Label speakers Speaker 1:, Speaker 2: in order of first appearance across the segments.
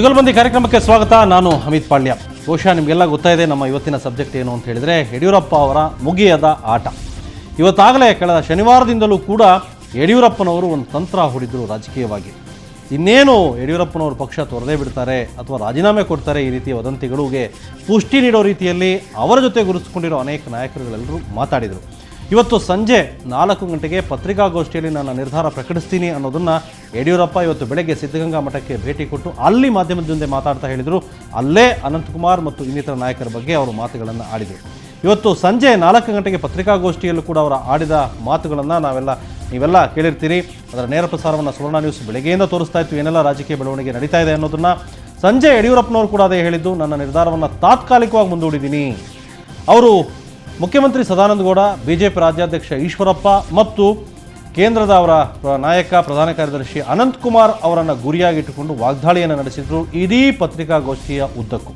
Speaker 1: ಜುಗಲ್ಬಂದಿ ಕಾರ್ಯಕ್ರಮಕ್ಕೆ ಸ್ವಾಗತ. ನಾನು ಅಮಿತ್ ಪಾಳ್ಯ. ಬಹುಶಃ ನಿಮಗೆಲ್ಲ ಗೊತ್ತಾಯಿದೆ ನಮ್ಮ ಇವತ್ತಿನ ಸಬ್ಜೆಕ್ಟ್ ಏನು ಅಂತ ಹೇಳಿದರೆ ಯಡಿಯೂರಪ್ಪ ಅವರ ಮುಗಿಯದ ಆಟ. ಇವತ್ತಾಗಲೇ ಕಳೆದ ಶನಿವಾರದಿಂದಲೂ ಕೂಡ ಯಡಿಯೂರಪ್ಪನವರು ಒಂದು ತಂತ್ರ ಹೂಡಿದ್ರು ರಾಜಕೀಯವಾಗಿ. ಇನ್ನೇನು ಯಡಿಯೂರಪ್ಪನವರು ಪಕ್ಷ ತೊರೆದೇ ಬಿಡ್ತಾರೆ ಅಥವಾ ರಾಜೀನಾಮೆ ಕೊಡ್ತಾರೆ, ಈ ರೀತಿಯ ವದಂತಿಗಳಿಗೆ ಪುಷ್ಟಿ ನೀಡೋ ರೀತಿಯಲ್ಲಿ ಅವರ ಜೊತೆ ಗುರುತಿಸಿಕೊಂಡಿರೋ ಅನೇಕ ನಾಯಕರುಗಳೆಲ್ಲರೂ ಮಾತಾಡಿದರು. ಇವತ್ತು ಸಂಜೆ 4 ಗಂಟೆಗೆ ಪತ್ರಿಕಾಗೋಷ್ಠಿಯಲ್ಲಿ ನನ್ನ ನಿರ್ಧಾರ ಪ್ರಕಟಿಸ್ತೀನಿ ಅನ್ನೋದನ್ನು ಯಡಿಯೂರಪ್ಪ ಇವತ್ತು ಬೆಳಗ್ಗೆ ಸಿದ್ಧಗಂಗಾ ಮಠಕ್ಕೆ ಭೇಟಿ ಕೊಟ್ಟು ಅಲ್ಲಿ ಮಾಧ್ಯಮದ ಮುಂದೆ ಮಾತಾಡ್ತಾ ಹೇಳಿದರು. ಅಲ್ಲೇ ಅನಂತಕುಮಾರ್ ಮತ್ತು ಇನ್ನಿತರ ನಾಯಕರ ಬಗ್ಗೆ ಅವರು ಮಾತುಗಳನ್ನು ಆಡಿದರು. ಇವತ್ತು ಸಂಜೆ 4 ಗಂಟೆಗೆ ಪತ್ರಿಕಾಗೋಷ್ಠಿಯಲ್ಲೂ ಕೂಡ ಅವರು ಆಡಿದ ಮಾತುಗಳನ್ನು ನೀವೆಲ್ಲ ಕೇಳಿರ್ತೀರಿ. ಅದರ ನೇರ ಪ್ರಸಾರವನ್ನು ಸುವರ್ಣ ನ್ಯೂಸ್ ಬೆಳಗ್ಗೆಯಿಂದ ತೋರಿಸ್ತಾ ಇತ್ತು, ಏನೆಲ್ಲ ರಾಜಕೀಯ ಬೆಳವಣಿಗೆ ನಡೀತಾ ಇದೆ ಅನ್ನೋದನ್ನು. ಸಂಜೆ ಯಡಿಯೂರಪ್ಪನವರು ಕೂಡ ಅದೇ ಹೇಳಿದ್ದು, ನನ್ನ ನಿರ್ಧಾರವನ್ನು ತಾತ್ಕಾಲಿಕವಾಗಿ ಮುಂದೂಡಿದ್ದೀನಿ. ಅವರು ಮುಖ್ಯಮಂತ್ರಿ ಸದಾನಂದ ಗೌಡ, ಬಿಜೆಪಿ ರಾಜ್ಯಾಧ್ಯಕ್ಷ ಈಶ್ವರಪ್ಪ ಮತ್ತು ಕೇಂದ್ರದ ಅವರ ನಾಯಕ ಪ್ರಧಾನ ಕಾರ್ಯದರ್ಶಿ ಅನಂತಕುಮಾರ್ ಅವರನ್ನು ಗುರಿಯಾಗಿಟ್ಟುಕೊಂಡು ವಾಗ್ದಾಳಿಯನ್ನು ನಡೆಸಿದ್ರು ಇಡೀ ಪತ್ರಿಕಾಗೋಷ್ಠಿಯ ಉದ್ದಕ್ಕೂ.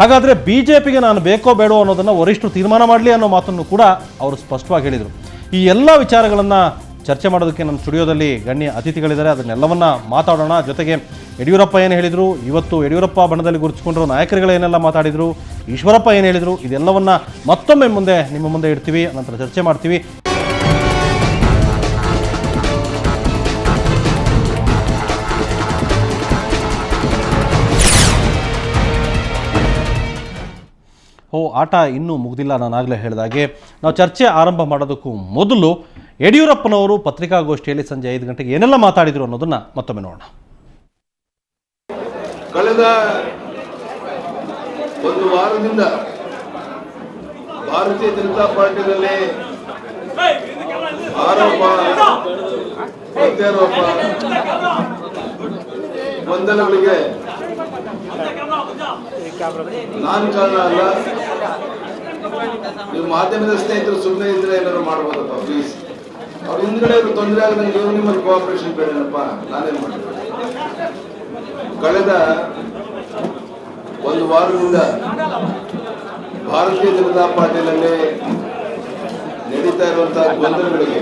Speaker 1: ಹಾಗಾದರೆ ಬಿಜೆಪಿಗೆ ನಾನು ಬೇಕೋ ಬೇಡೋ ಅನ್ನೋದನ್ನು ವರಿಷ್ಠರು ತೀರ್ಮಾನ ಮಾಡಲಿ ಅನ್ನೋ ಮಾತನ್ನು ಕೂಡ ಅವರು ಸ್ಪಷ್ಟವಾಗಿ ಹೇಳಿದರು. ಈ ಎಲ್ಲ ವಿಚಾರಗಳನ್ನು ಚರ್ಚೆ ಮಾಡೋದಕ್ಕೆ ನಮ್ಮ ಸ್ಟುಡಿಯೋದಲ್ಲಿ ಗಣ್ಯ ಅತಿಥಿಗಳಿದ್ದಾರೆ. ಅದನ್ನೆಲ್ಲವನ್ನ ಮಾತಾಡೋಣ. ಜೊತೆಗೆ ಯಡಿಯೂರಪ್ಪ ಏನು ಹೇಳಿದರು, ಇವತ್ತು ಯಡಿಯೂರಪ್ಪ ಬಣದಲ್ಲಿ ಗುರುತಿಸಿಕೊಂಡಿರೋ ನಾಯಕರುಗಳು ಏನೆಲ್ಲ ಮಾತಾಡಿದರು, ಈಶ್ವರಪ್ಪ ಏನು ಹೇಳಿದರು, ಇದೆಲ್ಲವನ್ನ ಮತ್ತೊಮ್ಮೆ ನಿಮ್ಮ ಮುಂದೆ ಇಡ್ತೀವಿ, ನಂತರ ಚರ್ಚೆ ಮಾಡ್ತೀವಿ. ಆಟ ಇನ್ನೂ ಮುಗಿದಿಲ್ಲ. ನಾನಾಗಲೇ ಹೇಳಿದಾಗೆ ನಾವು ಚರ್ಚೆ ಆರಂಭ ಮಾಡೋದಕ್ಕೂ ಮೊದಲು ಯಡಿಯೂರಪ್ಪನವರು ಪತ್ರಿಕಾಗೋಷ್ಠಿಯಲ್ಲಿ ಸಂಜೆ 5 ಗಂಟೆಗೆ ಏನೆಲ್ಲ ಮಾತಾಡಿದರು ಅನ್ನೋದನ್ನ ಮತ್ತೊಮ್ಮೆ ನೋಡೋಣ.
Speaker 2: ಕಳೆದ ಒಂದು ವಾರದಿಂದ ಭಾರತೀಯ ಜನತಾ ಪಾರ್ಟಿಯಲ್ಲಿ ಆರೋಪ ಪ್ರತ್ಯಾರೋಪ ಗೊಂದಲಗಳಿಗೆ ನಾನು ಕಾರಣ ಅಲ್ಲ. ನೀವು ಮಾಧ್ಯಮದ ಸ್ನೇಹಿತರು ಸುಮ್ಮನೆ ಇದ್ರೆ ಏನಾದ್ರು ಮಾಡ್ಬೋದಪ್ಪ ಪ್ಲೀಸ್. ಅವ್ರ ಹಿಂದ್ಗಡೆ ತೊಂದರೆ ಆಗದಂಗೆ ನೀವು ನಿಮ್ಮಲ್ಲಿ ಕೋಆಪರೇಷನ್ ಬೇಡನಪ್ಪ, ನಾನೇನ್ ಮಾಡ್ತೀನಿ. ಕಳೆದ ಒಂದು ವಾರದಿಂದ ಭಾರತೀಯ ಜನತಾ ಪಾರ್ಟಿಯಲ್ಲಿ ನಡೀತಾ ಇರುವಂತಹ ಗೊಂದಲಗಳಿಗೆ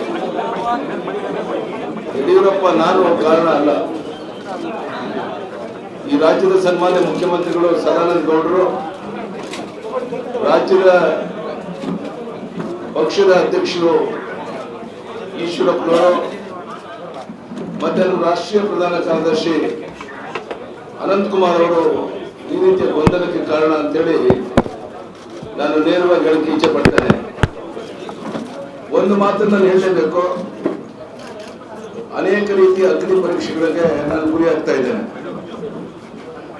Speaker 2: ಯಡಿಯೂರಪ್ಪ ನಾನು ಕಾರಣ ಅಲ್ಲ. ಈ ರಾಜ್ಯದ ಸನ್ಮಾನ್ಯ ಮುಖ್ಯಮಂತ್ರಿಗಳು ಸದಾನಂದ ಗೌಡರು, ರಾಜ್ಯದ ಪಕ್ಷದ ಅಧ್ಯಕ್ಷರು ಈಶ್ವರಪ್ಪನವರು ಮತ್ತೆ ರಾಷ್ಟ್ರೀಯ ಪ್ರಧಾನ ಕಾರ್ಯದರ್ಶಿ ಅನಂತಕುಮಾರ್ ಅವರು ಈ ರೀತಿಯ ಗೊಂದಲಕ್ಕೆ ಕಾರಣ ಅಂತೇಳಿ ನಾನು ನೇರವಾಗಿ ಹೇಳಕ್ಕೆ ಇಚ್ಛೆ ಪಡ್ತೇನೆ. ಒಂದು ಮಾತನ್ನು ನಾನು ಹೇಳಲೇಬೇಕು, ಅನೇಕ ರೀತಿಯ ಅಗ್ನಿ ಪರೀಕ್ಷೆಗಳಿಗೆ ನಾನು ಗುರಿ ಆಗ್ತಾ ಇದ್ದೇನೆ.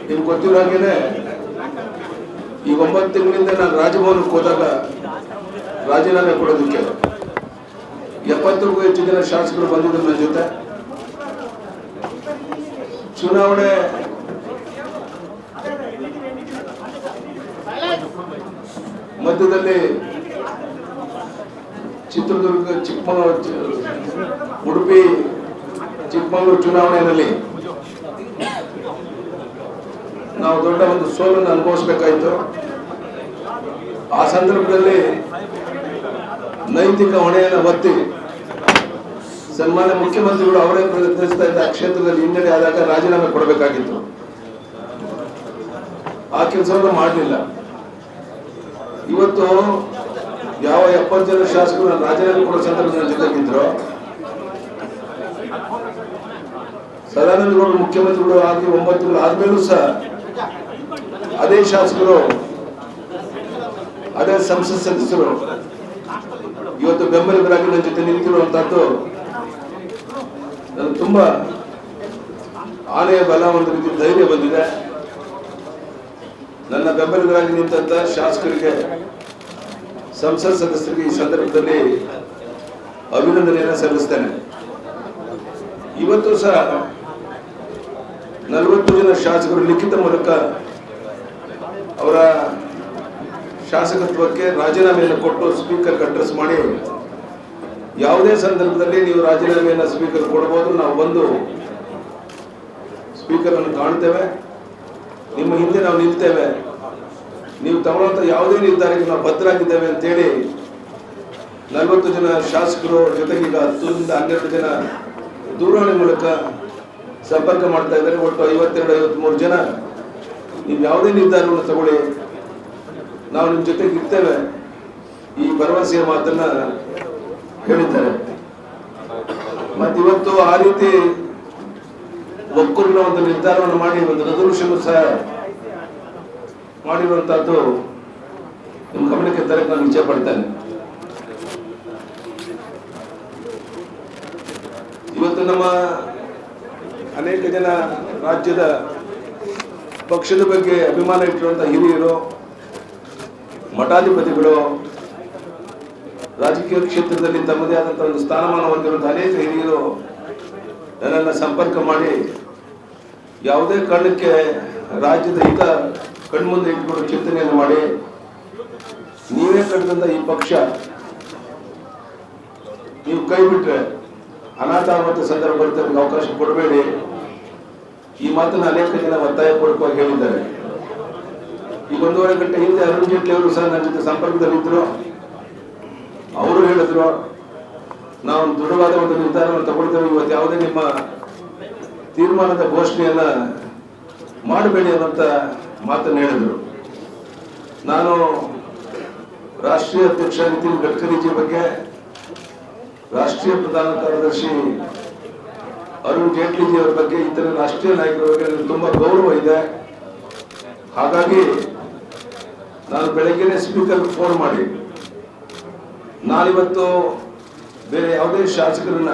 Speaker 2: ನಿಮ್ಗೆ ಗೊತ್ತಿರೋ ಹಾಗೇನೆ ಈ 9 ತಿಂಗಳಿಂದ ನಾನು ರಾಜಭವನಕ್ಕೆ ಹೋದಾಗ ರಾಜೀನಾಮೆ ಕೊಡೋದಕ್ಕೆ 70ಕ್ಕೂ ಹೆಚ್ಚು ಜನ ಶಾಸಕರು ಬಂದಿದ್ರು ನನ್ನ ಜೊತೆ. ಚುನಾವಣೆ ಮಧ್ಯದಲ್ಲಿ ಚಿತ್ರದುರ್ಗ, ಉಡುಪಿ, ಚಿಕ್ಕಮಗಳೂರು ಚುನಾವಣೆಯಲ್ಲಿ ನಾವು ದೊಡ್ಡ ಒಂದು ಸೋಲನ್ನು ಅನುಭವಿಸಬೇಕಾಯಿತು. ಆ ಸಂದರ್ಭದಲ್ಲಿ ನೈತಿಕ ಹೊಣೆಯನ್ನು ಒತ್ತಿ ಸನ್ಮಾನ್ಯ ಮುಖ್ಯಮಂತ್ರಿಗಳು ಅವರೇ ಪ್ರಯತ್ನಿಸ್ತಾ ಇದ್ದ ಕ್ಷೇತ್ರದಲ್ಲಿ ಹಿನ್ನಡೆ ಆದಾಗ ರಾಜೀನಾಮೆ ಕೊಡಬೇಕಾಗಿತ್ತು. ಆ ಕೆಲಸವನ್ನು ಮಾಡಲಿಲ್ಲ. ಇವತ್ತು ಯಾವ 70 ಜನ ಶಾಸಕರು ರಾಜೀನಾಮೆ ಕೊಡೋ ಸಂದರ್ಭದಲ್ಲಿ ಜೊತೆಗಿದ್ರು, ಸದಾನಂದ ಗೌಡ ಮುಖ್ಯಮಂತ್ರಿಗಳು ಆಗಿ 9 ತಿಂಗಳು ಆದ್ಮೇಲೂ ಸಹ ಅದೇ ಶಾಸಕರು, ಅದೇ ಸಂಸತ್ ಸದಸ್ಯರು ಇವತ್ತು ಬೆಂಬಲಿಗರಾಗಿ ನನ್ನ ಜೊತೆ ನಿಂತಿರುವಂತಹದ್ದು ನನಗೆ ತುಂಬಾ ಆನೆಯ ಬಲ, ಒಂದು ರೀತಿ ಧೈರ್ಯ ಬಂದಿದೆ. ನನ್ನ ಬೆಂಬಲಿಗರಾಗಿ ನಿಂತ ಶಾಸಕರಿಗೆ, ಸಂಸತ್ ಸದಸ್ಯರಿಗೆ ಈ ಸಂದರ್ಭದಲ್ಲಿ ಅಭಿನಂದನೆಯನ್ನು ಸಲ್ಲಿಸ್ತೇನೆ. ಇವತ್ತು ಸಹ 40 ಜನ ಶಾಸಕರು ಲಿಖಿತ ಮೂಲಕ ಅವರ ಶಾಸಕತ್ವಕ್ಕೆ ರಾಜೀನಾಮೆಯನ್ನು ಕೊಟ್ಟು ಸ್ಪೀಕರ್ಗೆ ಅಡ್ರೆಸ್ ಮಾಡಿ, ಯಾವುದೇ ಸಂದರ್ಭದಲ್ಲಿ ನೀವು ರಾಜೀನಾಮೆಯನ್ನು ಸ್ಪೀಕರ್ ಕೊಡಬಹುದು, ನಾವು ಬಂದು ಸ್ಪೀಕರ್ ಅನ್ನು ಕಾಣ್ತೇವೆ, ನಿಮ್ಮ ಹಿಂದೆ ನಾವು ನಿಲ್ತೇವೆ, ನೀವು ತಗೊಳ್ಳುವಂತ ಯಾವುದೇ ನಿರ್ಧಾರಕ್ಕೆ ನಾವು ಬದ್ಧರಾಗಿದ್ದೇವೆ ಅಂತೇಳಿ 40 ಜನ ಶಾಸಕರು ಜೊತೆಗೆ ಈಗ 10 ರಿಂದ 12 ಜನ ದೂರವಾಣಿ ಮೂಲಕ ಸಂಪರ್ಕ ಮಾಡ್ತಾ ಇದ್ದಾರೆ. ಒಟ್ಟು 52-53 ಜನ ನೀವು ಯಾವುದೇ ನಿರ್ಧಾರವನ್ನು ತಗೊಳ್ಳಿ, ನಾವು ನಿಮ್ಮ ಜೊತೆಗೆ ಇರ್ತೇವೆ, ಈ ಭರವಸೆಯ ಮಾತನ್ನ ಹೇಳಿದ್ದಾರೆ. ಮತ್ತಿವತ್ತು ಆ ರೀತಿ ಒಕ್ಕೂರಿನ ಒಂದು ನಿರ್ಧಾರವನ್ನು ಮಾಡಿ ಒಂದು ರೆಸಲ್ಯೂಷನ್ ಸಹ ಮಾಡಿರುವಂತಹದ್ದು ನಿಮ್ಮ ಗಮನಕ್ಕೆ ತರಕ್ಕೆ ನಾನು ಇಚ್ಛೆ ಪಡ್ತೇನೆ. ಇವತ್ತು ನಮ್ಮ ಅನೇಕ ಜನ ರಾಜ್ಯದ ಪಕ್ಷದ ಬಗ್ಗೆ ಅಭಿಮಾನ ಇಟ್ಟಿರುವಂತಹ ಹಿರಿಯರು, ಮಠಾಧಿಪತಿಗಳು, ರಾಜಕೀಯ ಕ್ಷೇತ್ರದಲ್ಲಿ ತಮ್ಮದೇ ಆದಂತಹ ಒಂದು ಸ್ಥಾನಮಾನ ಹೊಂದಿರುವಂತಹ ಅನೇಕ ಹಿರಿಯರು ನನ್ನನ್ನು ಸಂಪರ್ಕ ಮಾಡಿ ಯಾವುದೇ ಕಾರಣಕ್ಕೆ ರಾಜ್ಯದ ಹಿತ ಕಣ್ಮುಂದೆ ಇಟ್ಕೊಂಡು ಚಿಂತನೆಯನ್ನು ಮಾಡಿ, ನೀವೇ ಕಟ್ಟಿದಂತ ಈ ಪಕ್ಷ ನೀವು ಕೈ ಬಿಟ್ರೆ ಅನಾಥಾವತ್ತ ಸಂದರ್ಭ ಬರ್ತದೆ, ಅವಕಾಶ ಕೊಡಬೇಡಿ, ಈ ಮಾತನ್ನು ಅನೇಕ ಜನ ಒತ್ತಾಯಪೂರ್ವಕವಾಗಿ ಹೇಳಿದ್ದಾರೆ. ಈಗ 1.5 ಗಂಟೆ ಹಿಂದೆ ಅರುಣ್ ಜೇಟ್ಲಿ ಅವರು ಸಹ ನನ್ನ ಜೊತೆ ಸಂಪರ್ಕದಲ್ಲಿದ್ದರು. ಅವರು ಹೇಳಿದ್ರು, ನಾವು ದೃಢವಾದ ಒಂದು ನಿರ್ಧಾರವನ್ನು ತಗೊಳ್ತೇವೆ, ಇವತ್ತು ಯಾವುದೇ ನಿಮ್ಮ ತೀರ್ಮಾನದ ಘೋಷಣೆಯನ್ನ ಮಾಡಬೇಡಿ ಅನ್ನುವಂತ ಮಾತನ್ನು ಹೇಳಿದ್ರು. ನಾನು ರಾಷ್ಟ್ರೀಯ ಅಧ್ಯಕ್ಷ ನಿತಿನ್ ಗಡ್ಕರಿಜಿ ಬಗ್ಗೆ, ರಾಷ್ಟ್ರೀಯ ಪ್ರಧಾನ ಕಾರ್ಯದರ್ಶಿ ಅರುಣ್ ಜೇಟ್ಲಿಜಿ ಅವರ ಬಗ್ಗೆ, ಇತರ ರಾಷ್ಟ್ರೀಯ ನಾಯಕರ ಬಗ್ಗೆ ನನಗೆ ತುಂಬಾ ಗೌರವ ಇದೆ. ಹಾಗಾಗಿ ನಾನು ಬೆಳಗ್ಗೆನೆ ಸ್ಪೀಕರ್ ಫೋನ್ ಮಾಡಿ, ನಾನಿವತ್ತು ಬೇರೆ ಯಾವುದೇ ಶಾಸಕರನ್ನ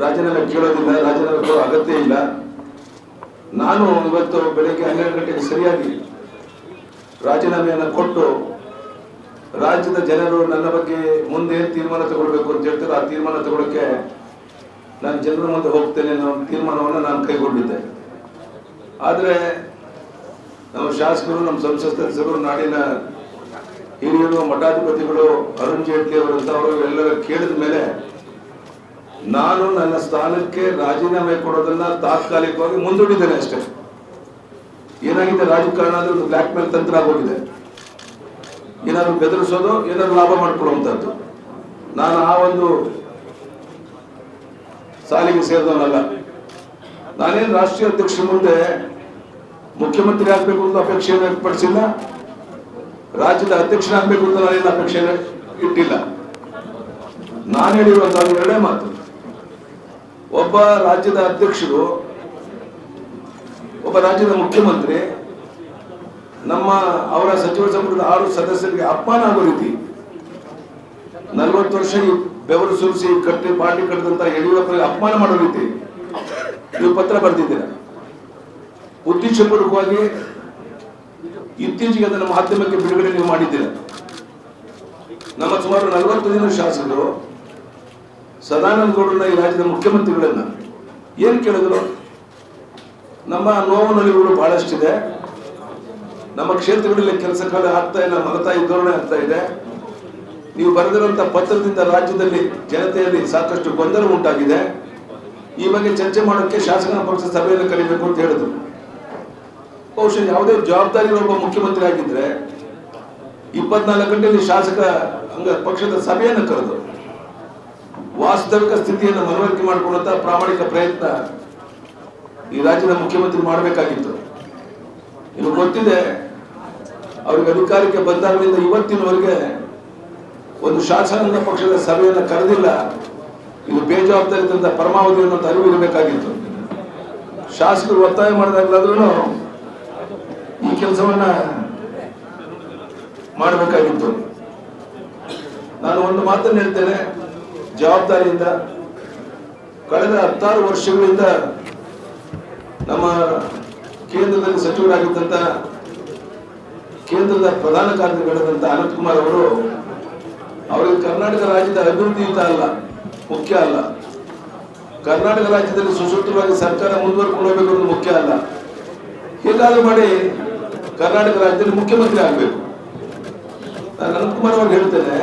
Speaker 2: ರಾಜೀನಾಮೆ ಕೇಳೋದಿಲ್ಲ, ರಾಜೀನಾಮೆ ಕೊಡೋ ಅಗತ್ಯ ಇಲ್ಲ. ನಾನು ಇವತ್ತು ಬೆಳಗ್ಗೆ 12 ಗಂಟೆಗೆ ಸರಿಯಾಗಿ ರಾಜೀನಾಮೆಯನ್ನು ಕೊಟ್ಟು, ರಾಜ್ಯದ ಜನರು ನನ್ನ ಬಗ್ಗೆ ಮುಂದೆ ಏನು ತೀರ್ಮಾನ ತಗೊಳ್ಬೇಕು ಅಂತ ಹೇಳ್ತಾರೆ, ಆ ತೀರ್ಮಾನ ತಗೊಳ್ಳಕ್ಕೆ ನಾನು ಜನರ ಮುಂದೆ ಹೋಗ್ತೇನೆ ಅನ್ನೋ ತೀರ್ಮಾನವನ್ನು ನಾನು ಕೈಗೊಂಡಿದ್ದೆ. ಆದರೆ ನಮ್ಮ ಶಾಸಕರು, ನಮ್ಮ ಸಂಸತ್ ಸದಸ್ಯರು, ನಾಡಿನ ಹಿರಿಯರು, ಮಠಾಧಿಪತಿಗಳು, ಅರುಣ್ ಜೇಟ್ಲಿ ಅವರಂತವರು ಎಲ್ಲರ ಕೇಳಿದ ಮೇಲೆ ನಾನು ನನ್ನ ಸ್ಥಾನಕ್ಕೆ ರಾಜೀನಾಮೆ ಕೊಡೋದನ್ನ ತಾತ್ಕಾಲಿಕವಾಗಿ ಮುಂದೂಡಿದ್ದೇನೆ ಅಷ್ಟೇ. ಏನಾಗಿದೆ, ರಾಜಕಾರಣ ಅಂದ್ರೆ ಒಂದು ಬ್ಲ್ಯಾಕ್ ಮೇಲ್ ತಂತ್ರ ಆಗೋಗಿದೆ. ಏನಾದ್ರು ಬೆದರಿಸೋದು, ಏನಾದ್ರು ಲಾಭ ಮಾಡ್ಕೊಳ್ಳುವಂಥದ್ದು. ನಾನು ಆ ಒಂದು ಸಾಲಿಗೆ ಸೇರಿದವನಲ್ಲ. ನಾನೇನು ರಾಷ್ಟ್ರೀಯ ಅಧ್ಯಕ್ಷರ ಮುಂದೆ ಮುಖ್ಯಮಂತ್ರಿ ಆಗ್ಬೇಕು ಅಂತ ಅಪೇಕ್ಷೆಯನ್ನು ವ್ಯಕ್ತಪಡಿಸಿಲ್ಲ, ರಾಜ್ಯದ ಅಧ್ಯಕ್ಷರಾಗಬೇಕು ಅಂತ ನಾನೇನು ಅಪೇಕ್ಷೆಯನ್ನು ಇಟ್ಟಿಲ್ಲ. ನಾನು ಹೇಳಿರುವಂತಹ ಎರಡೇ ಮಾತು. ಒಬ್ಬ ರಾಜ್ಯದ ಅಧ್ಯಕ್ಷರು, ಒಬ್ಬ ರಾಜ್ಯದ ಮುಖ್ಯಮಂತ್ರಿ ಅವರ ಸಚಿವ ಸಂಪುಟದ 6 ಸದಸ್ಯರಿಗೆ ಅಪಮಾನ ಆಗೋ ರೀತಿ 40 ವರ್ಷ ಬೆವರು ಸುರಿಸಿ ಕಟ್ಟಿ ಪಾರ್ಟಿ ಕಟ್ಟಿದಂತ ಯಡಿಯೂರಪ್ಪರಿಗೆ ಅಪಮಾನ ಮಾಡೋ ರೀತಿ ನೀವು ಪತ್ರ ಬರೆದಿದ್ದೀರ. ಉದ್ದೇಶಪೂರ್ವಕವಾಗಿ ಇತ್ತೀಚೆಗೆ ಅದನ್ನು ಮಾಧ್ಯಮಕ್ಕೆ ಬಿಡುಗಡೆ ನೀವು ಮಾಡಿದ್ದೀರ. ನಮ್ಮ ಸುಮಾರು 40 ಜನ ಶಾಸಕರು ಸದಾನಂದ ಗೌಡರನ್ನ, ಈ ರಾಜ್ಯದ ಮುಖ್ಯಮಂತ್ರಿಗಳನ್ನ ಏನ್ ಕೇಳಿದ್ರು, ನಮ್ಮ ನೋವು ನಲಿವುಗಳು ಬಹಳಷ್ಟಿದೆ, ನಮ್ಮ ಕ್ಷೇತ್ರಗಳಲ್ಲಿ ಕೆಲಸ ಕಾರ್ಯ ಆಗ್ತಾ ಇಲ್ಲ, ಮಲತಾಯಿ ಧೋರಣೆ ಆಗ್ತಾ ಇದೆ, ನೀವು ಬರೆದಿರುವಂತಹ ಪತ್ರದಿಂದ ರಾಜ್ಯದಲ್ಲಿ ಜನತೆಯಲ್ಲಿ ಸಾಕಷ್ಟು ಗೊಂದಲ ಉಂಟಾಗಿದೆ, ಈ ಬಗ್ಗೆ ಚರ್ಚೆ ಮಾಡೋಕ್ಕೆ ಶಾಸಕರ ಪಕ್ಷ ಸಭೆಯನ್ನು ಕರೀಬೇಕು ಅಂತ ಹೇಳಿದ್ರು. ಬಹುಶಃ ಯಾವುದೇ ಜವಾಬ್ದಾರಿ ಒಬ್ಬ ಮುಖ್ಯಮಂತ್ರಿ ಆಗಿದ್ರೆ 24 ಗಂಟೆಯಲ್ಲಿ ಶಾಸಕ ಪಕ್ಷದ ಸಭೆಯನ್ನು ಕರೆದು ವಾಸ್ತವಿಕ ಸ್ಥಿತಿಯನ್ನು ಮನವರಿಕೆ ಮಾಡಿಕೊಳ್ಳುವಂತ ಪ್ರಾಮಾಣಿಕ ಪ್ರಯತ್ನ ಈ ರಾಜ್ಯದ ಮುಖ್ಯಮಂತ್ರಿ ಮಾಡಬೇಕಾಗಿತ್ತು. ನಿಮಗೆ ಗೊತ್ತಿದೆ, ಅವರಿಗೆ ಅಧಿಕಾರಕ್ಕೆ ಬಂದಾಗಲಿಂದ ಇವತ್ತಿನವರೆಗೆ ಒಂದು ಶಾಸಕಾಂಗ ಪಕ್ಷದ ಸಭೆಯನ್ನು ಕರೆದಿಲ್ಲ. ಇದು ಬೇಜವಾಬ್ದಾರಿತನದ ಪರಮಾವಧಿ ಅನ್ನೋದು ಅರಿವು ಇರಬೇಕಾಗಿತ್ತು. ಶಾಸಕರು ಒತ್ತಾಯ ಮಾಡಿದಾಗಲಾದ್ರೂ ಈ ಕೆಲಸವನ್ನ ಮಾಡಬೇಕಾಗಿತ್ತು. ನಾನು ಒಂದು ಮಾತನ್ನು ಹೇಳ್ತೇನೆ, ಜವಾಬ್ದಾರಿಯಿಂದ ಕಳೆದ 16 ವರ್ಷಗಳಿಂದ ನಮ್ಮ ಕೇಂದ್ರದಲ್ಲಿ ಸಚಿವರಾಗಿದ್ದಂತ, ಕೇಂದ್ರದ ಪ್ರಧಾನ ಕಾರ್ಯದರ್ಶಿಗಳಾದಂತ ಅನಂತ್ ಕುಮಾರ್ ಅವರು, ಅವರಿಗೆ ಕರ್ನಾಟಕ ರಾಜ್ಯದ ಅಭಿವೃದ್ಧಿ ಅಲ್ಲ ಮುಖ್ಯ ಅಲ್ಲ, ಕರ್ನಾಟಕ ರಾಜ್ಯದಲ್ಲಿ ಸುಸೂತ್ರವಾಗಿ ಸರ್ಕಾರ ಮುಂದುವರ್ಕೊಂಡು ಹೋಗಬೇಕು ಅನ್ನೋದು ಮುಖ್ಯ ಅಲ್ಲ. ಹೇಗಾದ್ರೂ ಮಾಡಿ ಕರ್ನಾಟಕ ರಾಜ್ಯದಲ್ಲಿ ಮುಖ್ಯಮಂತ್ರಿ ಆಗಬೇಕು. ನಾನು ಅನಂತ್ ಕುಮಾರ್ ಅವ್ರಿಗೆ ಹೇಳ್ತೇನೆ,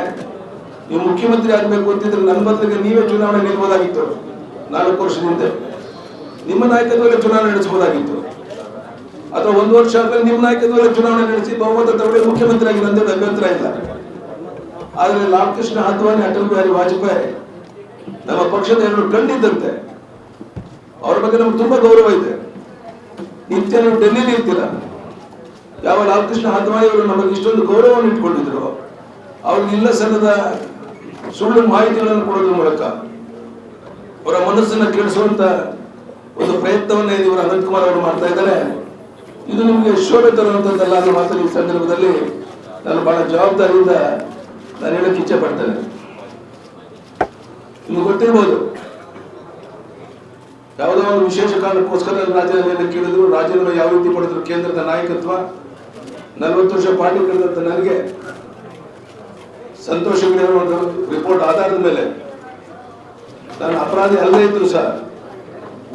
Speaker 2: ನೀವು ಮುಖ್ಯಮಂತ್ರಿ ಆಗಬೇಕು ಅಂತಿದ್ರೆ ನನ್ನ ಬದಲಿಗೆ ನೀವೇ ಚುನಾವಣೆ ನಿಲ್ಬೋದಾಗಿತ್ತು. 4 ವರ್ಷದ ಹಿಂದೆ ನಿಮ್ಮ ನಾಯಕತ್ವದಲ್ಲಿ ಚುನಾವಣೆ ನಡೆಸಬಹುದಾಗಿತ್ತು, ಅಥವಾ 1 ವರ್ಷ ಆದ್ಮೇಲೆ ನಿಮ್ಮ ನಾಯಕತ್ವದಲ್ಲಿ ಚುನಾವಣೆ ನಡೆಸಿ ಬಹುಮತ ತಗೊಳ್ಳಿ ಮುಖ್ಯಮಂತ್ರಿ ಆಗಿ ನಂದೇನು ಅಭ್ಯಂತರ ಇಲ್ಲ. ಆದರೆ ಲಾಲ್ ಕೃಷ್ಣ ಅದ್ವಾನಿ, ಅಟಲ್ ಬಿಹಾರಿ ವಾಜಪೇಯಿ ನಮ್ಮ ಪಕ್ಷದ 2 ಕಂಡಿದ್ದಂತೆ. ಅವ್ರ ಬಗ್ಗೆ ನಮ್ಗೆ ತುಂಬಾ ಗೌರವ ಇದೆ. ನಿತ್ಯ ನೀವು ಡೆಲ್ಲಿಲಿ ಇರ್ತೀರ, ಯಾವ ಲಾಲ್ಕೃಷ್ಣ ಅದ್ವಾನಿಯವರು ನಮಗೆ ಇಷ್ಟೊಂದು ಗೌರವವನ್ನು ಇಟ್ಕೊಂಡಿದ್ರು, ಅವ್ರಿಗೆ ಇಲ್ಲ ಸಲ್ಲದ ಸುಳ್ಳು ಮಾಹಿತಿಗಳನ್ನು ಕೊಡೋದ್ರ ಮೂಲಕ ಅವರ ಮನಸ್ಸನ್ನು ಕೆಡಿಸುವಂತ ಒಂದು ಪ್ರಯತ್ನವನ್ನೇ ಇವರು ಅನಂತಕುಮಾರ್ ಅವರು ಮಾಡ್ತಾ ಇದ್ದಾರೆ. ಇದು ನಿಮಗೆ ಶೋಭೆ ತರುವಂತದ್ದಲ್ಲ ಅನ್ನೋ ಮಾತನ್ನು ಈ ಸಂದರ್ಭದಲ್ಲಿ ನಾನು ಬಹಳ ಜವಾಬ್ದಾರಿಯಿಂದ ನಾನು ಹೇಳಕ್ಕೆ ಇಚ್ಛೆ ಪಡ್ತೇನೆ. ನಿಮ್ಗೆ ಗೊತ್ತಿರ್ಬೋದು, ಯಾವುದೋ ಒಂದು ವಿಶೇಷ ಕಾರಣಕ್ಕೋಸ್ಕರ ರಾಜೀನಾಮೆಯನ್ನು ಕೇಳಿದ್ರು. ರಾಜೀನಾಮೆ ಯಾವ ರೀತಿ ಪಡೆದ್ರು ಕೇಂದ್ರದ ನಾಯಕತ್ವ. 40 ವರ್ಷ ಪಾರ್ಟಿ ಕಳೆದಂತ ನನಗೆ ಸಂತೋಷವಿರುವ ಒಂದು ರಿಪೋರ್ಟ್ ಆಧಾರದ ಮೇಲೆ ನಾನು ಅಪರಾಧಿ ಅಲ್ಲದೇ ಇದ್ರು ಸಹ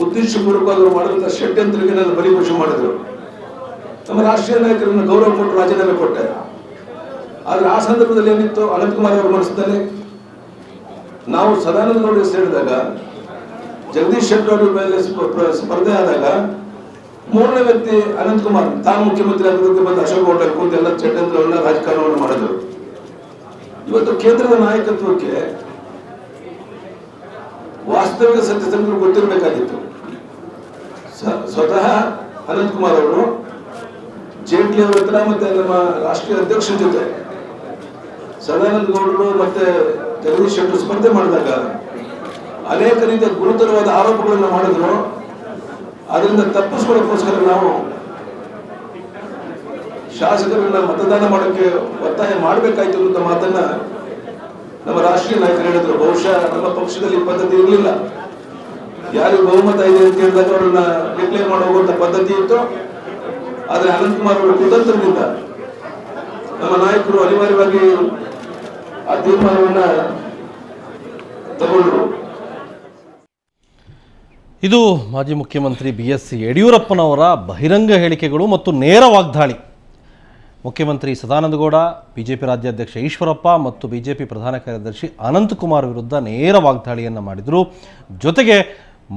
Speaker 2: ಉದ್ದೇಶಪೂರ್ವಕವಾಗಿ ಅವರು ಮಾಡಿದಂತ ಷಡ್ಯಂತ್ರಕ್ಕೆ ನಾನು ಬಲಿಪಶು ಮಾಡಿದ್ರು. ನಮ್ಮ ರಾಷ್ಟ್ರೀಯ ನಾಯಕರನ್ನು ಗೌರವ ಕೊಟ್ಟು ರಾಜೀನಾಮೆ ಕೊಟ್ಟೆ. ಆದ್ರೆ ಆ ಸಂದರ್ಭದಲ್ಲಿ ಏನಿತ್ತು, ಅನಂತಕುಮಾರ್ ಅವರ ಮನಸ್ಸಿನಲ್ಲಿ ನಾವು ಸದಾನಂದ ಗೌಡ ಸೇರಿದಾಗ, ಜಗದೀಶ್ ಶೆಟ್ಟರ್ ಅವರ ಮೇಲೆ ಸ್ಪರ್ಧೆ ಆದಾಗ 3ನೇ ವ್ಯಕ್ತಿ ಅನಂತಕುಮಾರ್ ತಾನು ಮುಖ್ಯಮಂತ್ರಿ ಆಗೋದಕ್ಕೆ ಬಂದು ಅಶೋಕ್ ಹೋಟೆಲ್ ಕೂತು ಎಲ್ಲ ಷಡ್ಯಂತ್ರವನ್ನ ರಾಜಕಾರಣವನ್ನು ಮಾಡಿದ್ರು. ಇವತ್ತು ಕೇಂದ್ರದ ನಾಯಕತ್ವಕ್ಕೆ ವಾಸ್ತವಿಕ ಸತ್ಯಸಂಧರು ಗೊತ್ತಿರಬೇಕಾಗಿತ್ತು. ಸ್ವತಃ ಅನಂತಕುಮಾರ್ ಅವರು ಜೇಟ್ಲಿ ಅವರ ಹತ್ರ ಮತ್ತೆ ನಮ್ಮ ರಾಷ್ಟ್ರೀಯ ಅಧ್ಯಕ್ಷರ ಜೊತೆ ಸದಾನಂದ ಗೌಡರು ಮತ್ತೆ ಜಗದೀಶ್ ಶೆಟ್ಟರ್ ಸ್ಪರ್ಧೆ ಮಾಡಿದಾಗ ಅನೇಕ ರೀತಿಯ ಗುರುತರವಾದ ಆರೋಪಗಳನ್ನು ಮಾಡಿದ್ರು. ಅದರಿಂದ ತಪ್ಪಿಸ್ಕೊಳ್ಳೋಕ್ಕೋಸ್ಕರ ನಾವು ಶಾಸಕರನ್ನ ಮತದಾನ ಮಾಡೋಕ್ಕೆ ಒತ್ತಾಯ ಮಾಡಬೇಕಾಯ್ತು ಅಂತ ಮಾತನ್ನ ನಮ್ಮ ರಾಷ್ಟ್ರೀಯ ನಾಯಕರು ಹೇಳಿದ್ರು. ಬಹುಶಃ ನಮ್ಮ ಪಕ್ಷದಲ್ಲಿ ಪದ್ಧತಿ ಇರಲಿಲ್ಲ. ಯಾರಿಗೆ ಬಹುಮತ ಇದೆ ಅಂತ ಹೇಳಿದಾಗ ಅವರನ್ನ ಡಿಕ್ಲೇರ್ ಮಾಡುವಂತ ಪದ್ಧತಿ ಇತ್ತು. ಆದ್ರೆ ಅನಂತಕುಮಾರ್ ಅವರ ಕುತಂತ್ರದಿಂದ ನಮ್ಮ ನಾಯಕರು ಅನಿವಾರ್ಯವಾಗಿ ಆ ತೀರ್ಮಾನವನ್ನ ತಗೊಂಡ್ರು.
Speaker 1: ಇದು ಮಾಜಿ ಮುಖ್ಯಮಂತ್ರಿ BS ಯಡಿಯೂರಪ್ಪನವರ ಬಹಿರಂಗ ಹೇಳಿಕೆಗಳು ಮತ್ತು ನೇರ ವಾಗ್ದಾಳಿ. ಮುಖ್ಯಮಂತ್ರಿ ಸದಾನಂದ ಗೌಡ, ಬಿಜೆಪಿ ರಾಜ್ಯಾಧ್ಯಕ್ಷ ಈಶ್ವರಪ್ಪ ಮತ್ತು ಬಿಜೆಪಿ ಪ್ರಧಾನ ಕಾರ್ಯದರ್ಶಿ ಅನಂತಕುಮಾರ್ ವಿರುದ್ಧ ನೇರ ವಾಗ್ದಾಳಿಯನ್ನು ಮಾಡಿದರು. ಜೊತೆಗೆ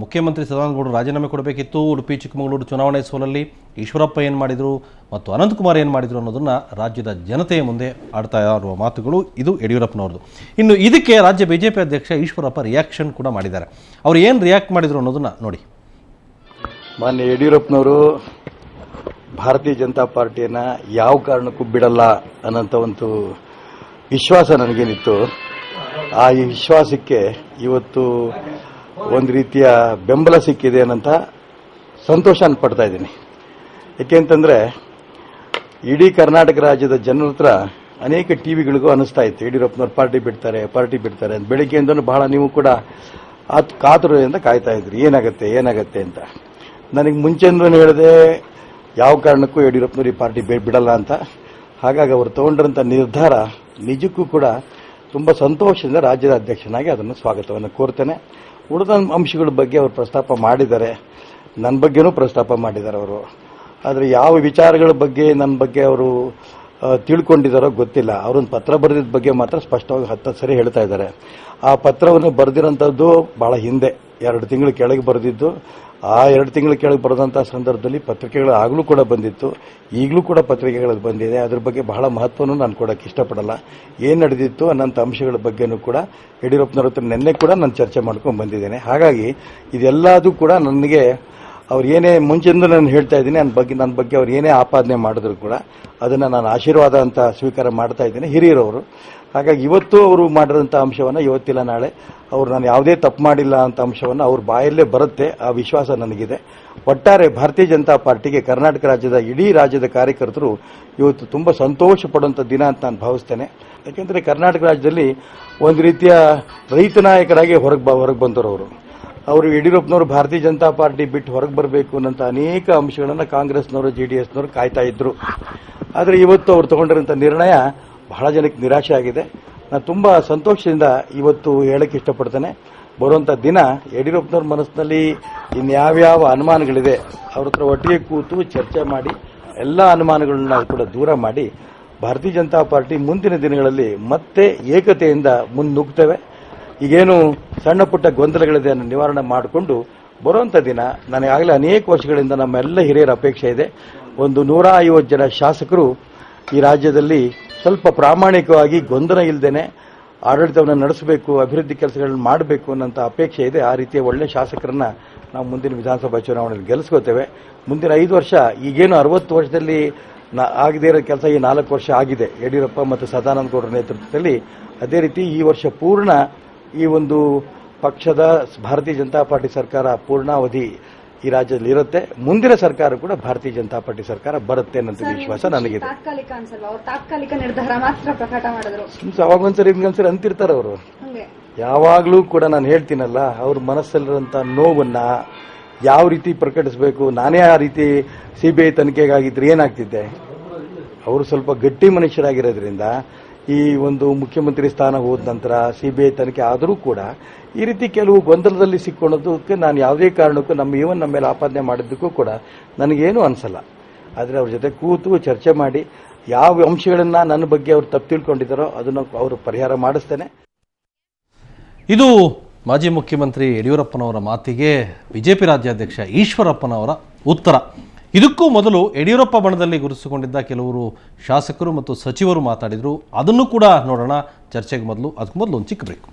Speaker 1: ಮುಖ್ಯಮಂತ್ರಿ ಸದಾನಂದ ಗೌಡರು ರಾಜೀನಾಮೆ ಕೊಡಬೇಕಿತ್ತು. ಉಡುಪಿ ಚಿಕ್ಕಮಗಳೂರು ಚುನಾವಣೆ ಸೋಲಲ್ಲಿ ಈಶ್ವರಪ್ಪ ಏನು ಮಾಡಿದರು ಮತ್ತು ಅನಂತಕುಮಾರ್ ಏನು ಮಾಡಿದರು ಅನ್ನೋದನ್ನು ರಾಜ್ಯದ ಜನತೆಯ ಮುಂದೆ ಆಡ್ತಾ ಇರುವ ಮಾತುಗಳು ಇದು ಯಡಿಯೂರಪ್ಪನವ್ರದ್ದು. ಇನ್ನು ಇದಕ್ಕೆ ರಾಜ್ಯ ಬಿಜೆಪಿ ಅಧ್ಯಕ್ಷ ಈಶ್ವರಪ್ಪ ರಿಯಾಕ್ಷನ್ ಕೂಡ ಮಾಡಿದ್ದಾರೆ. ಅವರು ಏನು ರಿಯಾಕ್ಟ್ ಮಾಡಿದರು ಅನ್ನೋದನ್ನು ನೋಡಿ.
Speaker 3: ಮಾನ್ಯ ಯಡಿಯೂರಪ್ಪನವರು ಭಾರತೀಯ ಜನತಾ ಪಾರ್ಟಿಯನ್ನು ಯಾವ ಕಾರಣಕ್ಕೂ ಬಿಡಲ್ಲ ಅನ್ನೋಂಥ ಒಂದು ವಿಶ್ವಾಸ ನನಗೇನಿತ್ತು. ಆ ಈ ವಿಶ್ವಾಸಕ್ಕೆ ಇವತ್ತು ಒಂದು ರೀತಿಯ ಬೆಂಬಲ ಸಿಕ್ಕಿದೆ ಅನ್ನೋಂಥ ಸಂತೋಷ ಪಡ್ತಾ ಇದ್ದೀನಿ. ಯಾಕೆಂತಂದ್ರೆ ಇಡೀ ಕರ್ನಾಟಕ ರಾಜ್ಯದ ಜನರ ಹತ್ರ ಅನೇಕ ಟಿವಿಗಳಿಗೂ ಅನಿಸ್ತಾ ಇತ್ತು ಯಡಿಯೂರಪ್ಪನವ್ರು ಪಾರ್ಟಿ ಬಿಡ್ತಾರೆ ಅಂತ. ಬೆಳಿಗ್ಗೆಯಿಂದನೂ ಬಹಳ ನೀವು ಕೂಡ ಕಾತುರದಿಂದ ಕಾಯ್ತಾ ಇದ್ರಿ ಏನಾಗತ್ತೆ ಅಂತ. ನನಗೆ ಮುಂಚೆಂದೂ ಹೇಳಿದೆ ಯಾವ ಕಾರಣಕ್ಕೂ ಯಡಿಯೂರಪ್ಪನವ್ರು ಈ ಪಾರ್ಟಿ ಬಿಡಲ್ಲ ಅಂತ. ಹಾಗಾಗಿ ಅವರು ತಗೊಂಡಿರೋಂಥ ನಿರ್ಧಾರ ನಿಜಕ್ಕೂ ಕೂಡ ತುಂಬ ಸಂತೋಷದಿಂದ ರಾಜ್ಯದ ಅಧ್ಯಕ್ಷನಾಗಿ ಅದನ್ನು ಸ್ವಾಗತವನ್ನು ಕೋರ್ತೇನೆ. ಉಳಿದ ಅಂಶಗಳ ಬಗ್ಗೆ ಅವರು ಪ್ರಸ್ತಾಪ ಮಾಡಿದ್ದಾರೆ, ನನ್ನ ಬಗ್ಗೆನೂ ಪ್ರಸ್ತಾಪ ಮಾಡಿದ್ದಾರೆ ಅವರು. ಆದರೆ ಯಾವ ವಿಚಾರಗಳ ಬಗ್ಗೆ ನನ್ನ ಬಗ್ಗೆ ಅವರು ತಿಳ್ಕೊಂಡಿದ್ದಾರೋ ಗೊತ್ತಿಲ್ಲ. ಅವರೊಂದು ಪತ್ರ ಬರೆದಿದ್ದ ಬಗ್ಗೆ ಮಾತ್ರ ಸ್ಪಷ್ಟವಾಗಿ 10 ಸರಿ ಹೇಳ್ತಾ ಇದ್ದಾರೆ. ಆ ಪತ್ರವನ್ನು ಬರೆದಿರೋಂಥದ್ದು ಬಹಳ ಹಿಂದೆ 2 ತಿಂಗಳ ಕೆಳಗೆ ಬರೆದಿದ್ದು. ಆ 2 ತಿಂಗಳ ಕೆಳಗೆ ಬರೆದಂತಹ ಸಂದರ್ಭದಲ್ಲಿ ಪತ್ರಿಕೆಗಳು ಆಗಲೂ ಕೂಡ ಬಂದಿತ್ತು, ಈಗಲೂ ಕೂಡ ಪತ್ರಿಕೆಗಳಲ್ಲಿ ಬಂದಿದೆ. ಅದ್ರ ಬಗ್ಗೆ ಬಹಳ ಮಹತ್ವವನ್ನು ನಾನು ಕೊಡೋಕೆ ಇಷ್ಟಪಡಲ್ಲ. ಏನು ನಡೆದಿತ್ತು ಅನ್ನೋಂಥ ಅಂಶಗಳ ಬಗ್ಗೆನೂ ಕೂಡ ಯಡಿಯೂರಪ್ಪನವ್ರ ಹತ್ರ ನಿನ್ನೆ ಕೂಡ ನಾನು ಚರ್ಚೆ ಮಾಡ್ಕೊಂಡು ಬಂದಿದ್ದೇನೆ. ಹಾಗಾಗಿ ಇದೆಲ್ಲದೂ ಕೂಡ ನನಗೆ ಅವ್ರು ಏನೇ ಮುಂಚೆಂದು ನಾನು ಹೇಳ್ತಾ ಇದ್ದೀನಿ, ನನ್ನ ಬಗ್ಗೆ ಅವ್ರು ಏನೇ ಆಪಾದನೆ ಮಾಡಿದ್ರು ಕೂಡ ಅದನ್ನು ನಾನು ಆಶೀರ್ವಾದ ಅಂತ ಸ್ವೀಕಾರ ಮಾಡ್ತಾ ಇದ್ದೇನೆ, ಹಿರಿಯರವರು. ಹಾಗಾಗಿ ಇವತ್ತು ಅವರು ಮಾಡಿರೋಂಥ ಅಂಶವನ್ನು ಇವತ್ತಿಲ್ಲ ನಾಳೆ ಅವರು ನಾನು ಯಾವುದೇ ತಪ್ಪು ಮಾಡಿಲ್ಲ ಅಂತ ಅಂಶವನ್ನು ಅವ್ರ ಬಾಯಲ್ಲೇ ಬರುತ್ತೆ, ಆ ವಿಶ್ವಾಸ ನನಗಿದೆ. ಒಟ್ಟಾರೆ ಭಾರತೀಯ ಜನತಾ ಪಾರ್ಟಿಗೆ ಕರ್ನಾಟಕ ರಾಜ್ಯದ ಇಡೀ ರಾಜ್ಯದ ಕಾರ್ಯಕರ್ತರು ಇವತ್ತು ತುಂಬ ಸಂತೋಷ ಪಡುವಂಥ ದಿನ ಅಂತ ನಾನು ಭಾವಿಸ್ತೇನೆ. ಯಾಕೆಂದರೆ ಕರ್ನಾಟಕ ರಾಜ್ಯದಲ್ಲಿ ಒಂದು ರೀತಿಯ ರೈತ ನಾಯಕರಾಗಿ ಹೊರಗೆ ಬಂದವರು ಅವರು ಯಡಿಯೂರಪ್ಪನವರು ಭಾರತೀಯ ಜನತಾ ಪಾರ್ಟಿ ಬಿಟ್ಟು ಹೊರಗೆ ಬರಬೇಕು ಅನ್ನೋಂಥ ಅನೇಕ ಅಂಶಗಳನ್ನು ಕಾಂಗ್ರೆಸ್ನವರು JDSನವರು ಕಾಯ್ತಾ ಇದ್ರು. ಆದರೆ ಇವತ್ತು ಅವರು ತಗೊಂಡಿರೋಂಥ ನಿರ್ಣಯ ಬಹಳ ಜನಕ್ಕೆ ನಿರಾಶೆ ಆಗಿದೆ. ನಾನು ತುಂಬ ಸಂತೋಷದಿಂದ ಇವತ್ತು ಹೇಳಕ್ಕೆ ಇಷ್ಟಪಡ್ತೇನೆ. ಬರುವಂಥ ದಿನ ಯಡಿಯೂರಪ್ಪನವ್ರ ಮನಸ್ಸಿನಲ್ಲಿ ಇನ್ಯಾವ್ಯಾವ ಅನುಮಾನಗಳಿದೆ ಅವ್ರ ಹತ್ರ ಒಟ್ಟಿಗೆ ಕೂತು ಚರ್ಚೆ ಮಾಡಿ ಎಲ್ಲ ಅನುಮಾನಗಳನ್ನ ಕೂಡ ದೂರ ಮಾಡಿ ಭಾರತೀಯ ಜನತಾ ಪಾರ್ಟಿ ಮುಂದಿನ ದಿನಗಳಲ್ಲಿ ಮತ್ತೆ ಏಕತೆಯಿಂದ ಮುನ್ನುಗ್ತೇವೆ. ಈಗೇನು ಸಣ್ಣ ಪುಟ್ಟ ಗೊಂದಲಗಳಿದೆ ಅದನ್ನು ನಿವಾರಣೆ ಮಾಡಿಕೊಂಡು ಬರುವಂಥ ದಿನ, ನನಗಾಗಲೇ ಅನೇಕ ವರ್ಷಗಳಿಂದ ನಮ್ಮೆಲ್ಲ ಹಿರಿಯರ ಅಪೇಕ್ಷೆ ಇದೆ, ಒಂದು 150 ಜನ ಶಾಸಕರು ಈ ರಾಜ್ಯದಲ್ಲಿ ಸ್ವಲ್ಪ ಪ್ರಾಮಾಣಿಕವಾಗಿ ಗೊಂದಲ ಇಲ್ಲದೇನೆ ಆಡಳಿತವನ್ನು ನಡೆಸಬೇಕು, ಅಭಿವೃದ್ಧಿ ಕೆಲಸಗಳನ್ನು ಮಾಡಬೇಕು ಅನ್ನೋಂಥ ಅಪೇಕ್ಷೆ ಇದೆ. ಆ ರೀತಿಯ ಒಳ್ಳೆ ಶಾಸಕರನ್ನ ನಾವು ಮುಂದಿನ ವಿಧಾನಸಭಾ ಚುನಾವಣೆಯಲ್ಲಿ ಗೆಲ್ಲಿಸ್ಕೋತೇವೆ. ಮುಂದಿನ 5 ವರ್ಷ ಈಗೇನು 60 ವರ್ಷದಲ್ಲಿ ಆಗದೇ ಇರೋ ಕೆಲಸ ಈ 4 ವರ್ಷ ಆಗಿದೆ ಯಡಿಯೂರಪ್ಪ ಮತ್ತು ಸದಾನಂದ ಗೌಡರ ನೇತೃತ್ವದಲ್ಲಿ. ಅದೇ ರೀತಿ ಈ ವರ್ಷ ಪೂರ್ಣ ಈ ಒಂದು ಪಕ್ಷದ ಭಾರತೀಯ ಜನತಾ ಪಾರ್ಟಿ ಸರ್ಕಾರ ಪೂರ್ಣಾವಧಿ ಈ ರಾಜ್ಯದಲ್ಲಿ ಇರುತ್ತೆ. ಮುಂದಿನ ಸರ್ಕಾರ ಕೂಡ ಭಾರತೀಯ ಜನತಾ ಪಾರ್ಟಿ ಸರ್ಕಾರ ಬರುತ್ತೆ ಅನ್ನೋ ವಿಶ್ವಾಸ ನನಗಿದೆ.
Speaker 4: ತಾತ್ಕಾಲಿಕ ಅನ್ಸಲ್ವಾ? ಅವರು ತಾತ್ಕಾಲಿಕ ನಿರ್ಧಾರ ಮಾತ್ರ ಪ್ರಕಟ ಮಾಡಿದ್ರು.
Speaker 3: ಅವಾಗೊಂದ್ಸರಿ ಹಿಂಗನ್ಸರಿ ಅಂತಿರ್ತಾರ ಅವರು. ಯಾವಾಗಲೂ ಕೂಡ ನಾನು ಹೇಳ್ತೀನಲ್ಲ, ಅವ್ರ ಮನಸ್ಸಲ್ಲಿರುವಂತ ನೋವನ್ನ ಯಾವ ರೀತಿ ಪ್ರಕಟಿಸಬೇಕು. ನಾನೇ ಆ ರೀತಿ ಸಿಬಿಐ ತನಿಖೆಗಾಗಿದ್ರೆ ಏನಾಗ್ತಿದ್ದೆ. ಅವರು ಸ್ವಲ್ಪ ಗಟ್ಟಿ ಮನುಷ್ಯರಾಗಿರೋದ್ರಿಂದ ಈ ಒಂದು ಮುಖ್ಯಮಂತ್ರಿ ಸ್ಥಾನ ಹೋದ ನಂತರ ಸಿಬಿಐ ತನಿಖೆ ಆದರೂ ಕೂಡ ಈ ರೀತಿ ಕೆಲವು ಗೊಂದಲದಲ್ಲಿ ಸಿಕ್ಕೊಳ್ಳೋದಕ್ಕೆ ನಾನು ಯಾವುದೇ ಕಾರಣಕ್ಕೂ ನಮ್ಮ ಮೇಲೆ ಆಪಾದನೆ ಮಾಡಿದ್ದಕ್ಕೂ ಕೂಡ ನನಗೇನು ಅನ್ಸಲ್ಲ. ಆದರೆ ಅವ್ರ ಜೊತೆ ಕೂತು ಚರ್ಚೆ ಮಾಡಿ ಯಾವ ಅಂಶಗಳನ್ನ ನನ್ನ ಬಗ್ಗೆ ಅವ್ರು ತಪ್ಪು ತಿಳ್ಕೊಂಡಿದ್ದಾರೋ ಅದನ್ನು ಅವರು ಪರಿಹಾರ ಮಾಡಿಸ್ತೇನೆ.
Speaker 1: ಇದು ಮಾಜಿ ಮುಖ್ಯಮಂತ್ರಿ ಯಡಿಯೂರಪ್ಪನವರ ಮಾತಿಗೆ ಬಿಜೆಪಿ ರಾಜ್ಯಾಧ್ಯಕ್ಷ ಈಶ್ವರಪ್ಪನವರ ಉತ್ತರ. ಇದಕ್ಕೂ ಮೊದಲು ಯಡಿಯೂರಪ್ಪ ಬಣದಲ್ಲಿ ಗುರುತಿಸಿಕೊಂಡಿದ್ದ ಕೆಲವರು ಶಾಸಕರು ಮತ್ತು ಸಚಿವರು ಮಾತಾಡಿದರು. ಅದನ್ನು ಕೂಡ ನೋಡೋಣ ಚರ್ಚೆಗೆ ಮೊದಲು. ಅದಕ್ಕೂ ಮೊದಲು ಒಂದು ಚಿಕ್ಕ ಬ್ರೇಕ್.